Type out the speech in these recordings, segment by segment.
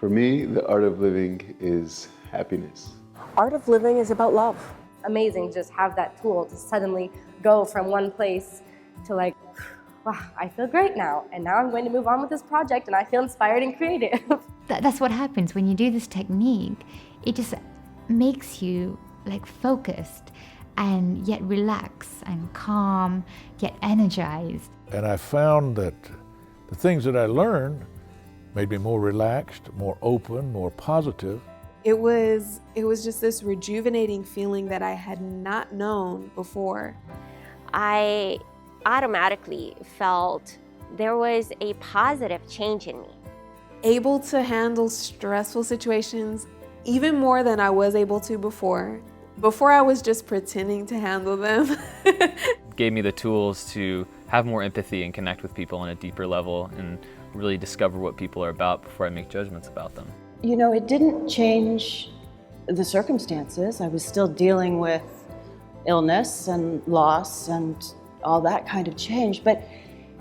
For me, the art of living is happiness. Art of living is about love. Amazing just have that tool to suddenly go from one place to like, wow, I feel great now. And now I'm going to move on with this project and I feel inspired and creative. That's what happens when you do this technique. It just makes you like focused and yet relaxed and calm, yet energized. And I found that the things that I learned made me more relaxed, more open, more positive. It was just this rejuvenating feeling that I had not known before. I automatically felt there was a positive change in me. Able to handle stressful situations even more than I was able to before. Before I was just pretending to handle them. Gave me the tools to have more empathy and connect with people on a deeper level and really discover what people are about before I make judgments about them. You know, it didn't change the circumstances. I was still dealing with illness and loss and all that kind of change, but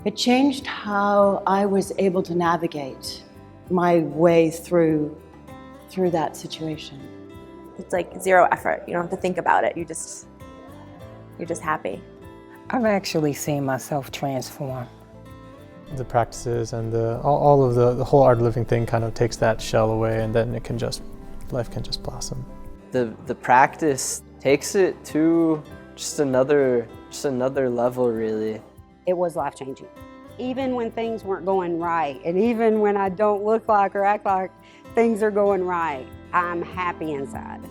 it changed how I was able to navigate my way through that situation. It's like zero effort. You don't have to think about it. You're just happy. I've actually seen myself transform. The practices and all of the whole art of living thing kind of takes that shell away, and then life can just blossom. The practice takes it to just another level, really. It was life-changing. Even when things weren't going right, and even when I don't look like or act like things are going right, I'm happy inside.